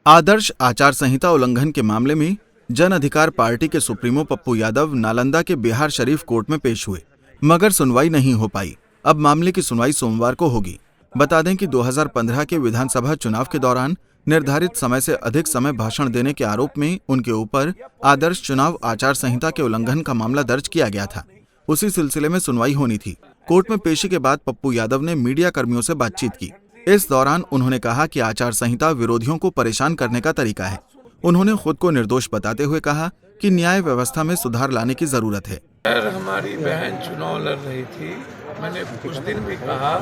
आदर्श आचार संहिता उल्लंघन के मामले में जन अधिकार पार्टी के सुप्रीमो पप्पू यादव नालंदा के बिहार शरीफ कोर्ट में पेश हुए, मगर सुनवाई नहीं हो पाई। अब मामले की सुनवाई सोमवार को होगी। बता दें कि 2015 के विधानसभा चुनाव के दौरान निर्धारित समय से अधिक समय भाषण देने के आरोप में उनके ऊपर आदर्श चुनाव आचार संहिता के उल्लंघन का मामला दर्ज किया गया था। उसी सिलसिले में सुनवाई होनी थी। कोर्ट में पेशी के बाद पप्पू यादव ने मीडिया कर्मियों से बातचीत की। इस दौरान उन्होंने कहा कि आचार संहिता विरोधियों को परेशान करने का तरीका है। उन्होंने खुद को निर्दोष बताते हुए कहा कि न्याय व्यवस्था में सुधार लाने की जरूरत है। हमारी बहन चुनाव लड़ रही थी, मैंने कुछ दिन भी कहा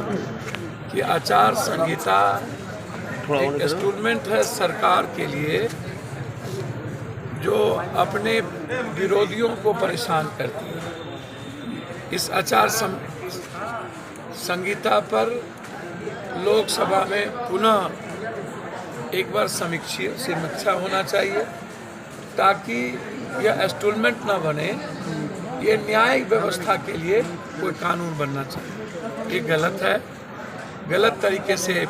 कि आचार संहिता एक इंस्ट्रूमेंट है सरकार के लिए जो अपने विरोधियों को परेशान करती है। इस आचार संहिता पर लोकसभा में पुनः एक बार समीक्षा होना चाहिए ताकि यह इंस्ट्रूमेंट न बने। ये न्याय व्यवस्था के लिए कोई कानून बनना चाहिए। ये गलत है, गलत तरीके से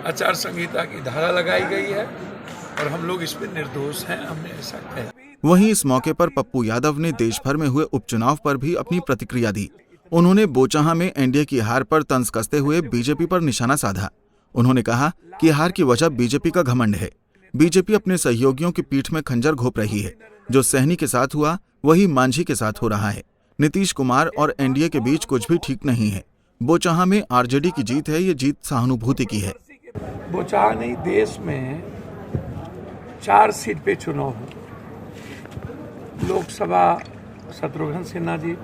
आचार संहिता की धारा लगाई गई है और हम लोग इस पर निर्दोष हैं, हमने ऐसा कहा। वहीं इस मौके पर पप्पू यादव ने देश भर में हुए उपचुनाव पर भी अपनी प्रतिक्रिया दी। उन्होंने बोचहा में एनडीए की हार पर तंज कसते हुए बीजेपी पर निशाना साधा। उन्होंने कहा कि हार की वजह बीजेपी का घमंड है। बीजेपी अपने सहयोगियों की पीठ में खंजर घोंप रही है। जो सहनी के साथ हुआ वही मांझी के साथ हो रहा है। नीतीश कुमार और एनडीए के बीच कुछ भी ठीक नहीं है। बोचहा में आरजेडी की जीत है, ये जीत सहानुभूति की है। बोचहा नहीं, देश में 4 सीट पे चुनाव हो। लोकसभा शत्रुघ्न सिन्हा जी,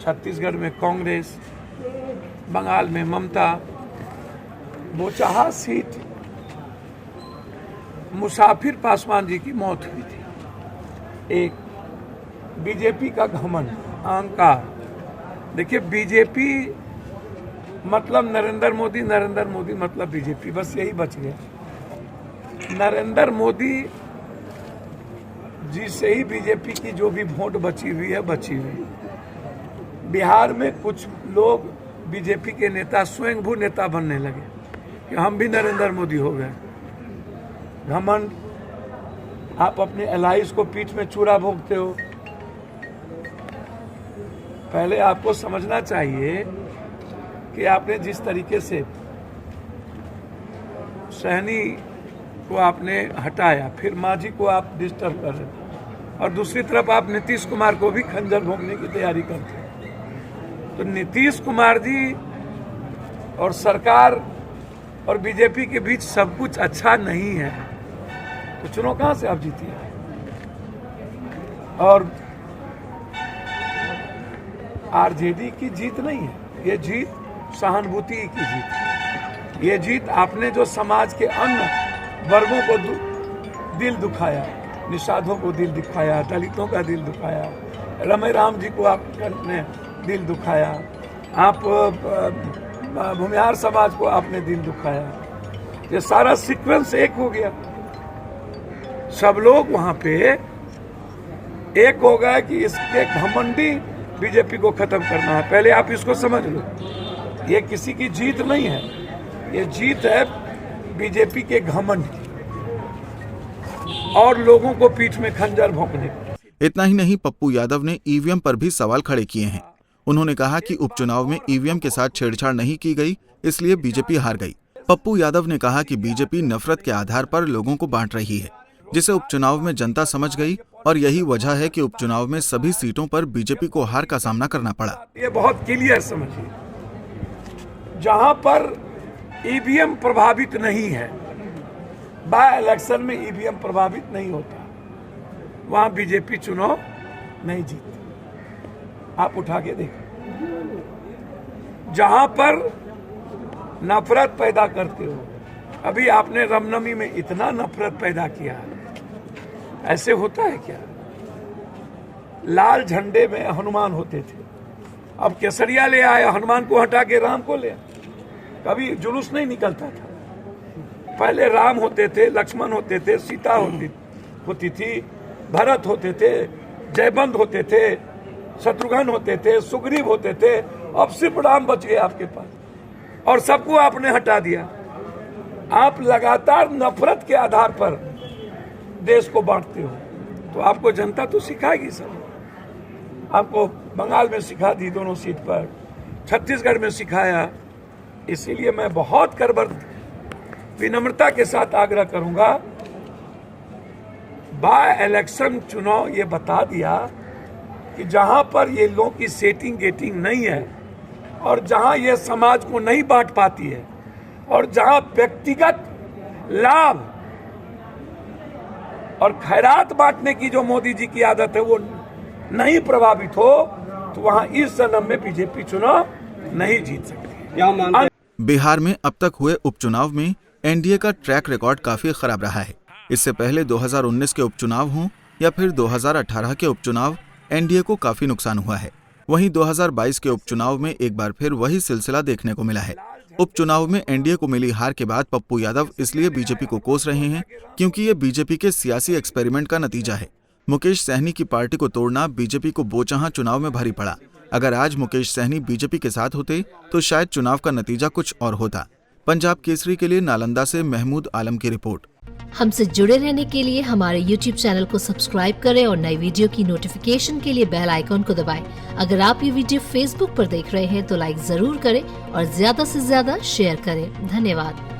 छत्तीसगढ़ में कांग्रेस, बंगाल में ममता। बोचहा सीट मुसाफिर पासवान जी की मौत हुई थी। एक बीजेपी का घमंड, अहंकार। देखिए, बीजेपी मतलब नरेंद्र मोदी, नरेंद्र मोदी मतलब बीजेपी, बस यही बच गया। नरेंद्र मोदी जी से ही बीजेपी की जो भी वोट बची हुई है बची हुई। बिहार में कुछ लोग बीजेपी के नेता स्वयंभू नेता बनने लगे कि हम भी नरेंद्र मोदी हो गए। घमंड, आप अपने एलाइज को पीठ में चूड़ा भोगते हो। पहले आपको समझना चाहिए कि आपने जिस तरीके से सहनी को आपने हटाया, फिर मांझी को आप डिस्टर्ब कर रहे, और दूसरी तरफ आप नीतीश कुमार को भी खंजर भोंकने की तैयारी करते हैं। तो नीतीश कुमार जी और सरकार और बीजेपी के बीच सब कुछ अच्छा नहीं है, तो चुनाव कहां से आप जीतिए? और आरजेडी की जीत नहीं है, ये जीत सहानुभूति की जीत है। ये जीत आपने जो समाज के अन्य वर्गों को दिल दुखाया, निषादों को दिल दुखाया, दलितों का दिल दुखाया, रमे राम जी को आपने दिल दुखाया, आप भूमिहार समाज को आपने दिल दुखाया। ये सारा सीक्वेंस एक हो गया। सब लोग वहां पे एक हो गए कि इसके घमंडी बीजेपी को खत्म करना है। पहले आप इसको समझ लो, ये किसी की जीत नहीं है, ये जीत है बीजेपी के घमंड की और लोगों को पीठ में खंजर भोंकने की। इतना ही नहीं, पप्पू यादव ने ईवीएम पर भी सवाल खड़े किए हैं। उन्होंने कहा कि उपचुनाव में ईवीएम के साथ छेड़छाड़ नहीं की गई, इसलिए बीजेपी हार गई। पप्पू यादव ने कहा कि बीजेपी नफरत के आधार पर लोगों को बांट रही है, जिसे उपचुनाव में जनता समझ गई और यही वजह है कि उपचुनाव में सभी सीटों पर बीजेपी को हार का सामना करना पड़ा। ये बहुत क्लियर समझिए, जहां पर ईवीएम प्रभावित नहीं है, बाय इलेक्शन में ईवीएम प्रभावित नहीं होता, वहां बीजेपी चुनाव नहीं जीतती। आप उठा के देखो, जहां पर नफरत पैदा करते हो। अभी आपने रामनवमी में इतना नफरत पैदा किया, ऐसे होता है क्या? लाल झंडे में हनुमान होते थे, अब केसरिया ले आए, हनुमान को हटा के राम को ले आए। कभी जुलूस नहीं निकलता था। पहले राम होते थे, लक्ष्मण होते थे, सीता होती थी, भरत होते थे, जयबंद होते थे, शत्रुघ्न होते थे, सुग्रीव होते थे। अब सिर्फ राम बच गए आपके पास और सबको आपने हटा दिया। आप लगातार नफरत के आधार पर देश को बांटते हो, तो आपको जनता तो सिखाएगी सब। आपको बंगाल में सिखा दी दोनों सीट पर, छत्तीसगढ़ में सिखाया। इसीलिए मैं बहुत करबद्ध विनम्रता के साथ आग्रह करूंगा, बाय इलेक्शन चुनाव ये बता दिया कि जहां पर ये लोगों की सेटिंग गेटिंग नहीं है और जहां ये समाज को नहीं बांट पाती है और जहां व्यक्तिगत लाभ और खैरात बांटने की जो मोदी जी की आदत है वो नहीं प्रभावित हो, तो वहां इस जन्म में बीजेपी चुनाव नहीं जीत सकती। बिहार में अब तक हुए उपचुनाव में एनडीए का ट्रैक रिकॉर्ड काफी खराब रहा है। इससे पहले 2019 के उपचुनाव हों या फिर 2018 के उपचुनाव, एनडीए को काफी नुकसान हुआ है। वहीं 2022 के उपचुनाव में एक बार फिर वही सिलसिला देखने को मिला है। उपचुनाव में एनडीए को मिली हार के बाद पप्पू यादव इसलिए बीजेपी को कोस रहे हैं क्योंकि ये बीजेपी के सियासी एक्सपेरिमेंट का नतीजा है। मुकेश सहनी की पार्टी को तोड़ना बीजेपी को बोचहां चुनाव में भारी पड़ा। अगर आज मुकेश सहनी बीजेपी के साथ होते तो शायद चुनाव का नतीजा कुछ और होता। पंजाब केसरी के लिए नालंदा से महमूद आलम की रिपोर्ट। हमसे जुड़े रहने के लिए हमारे YouTube चैनल को सब्सक्राइब करें और नई वीडियो की नोटिफिकेशन के लिए बेल आइकॉन को दबाएं। अगर आप ये वीडियो Facebook पर देख रहे हैं तो लाइक जरूर करें और ज्यादा से ज्यादा शेयर करें। धन्यवाद।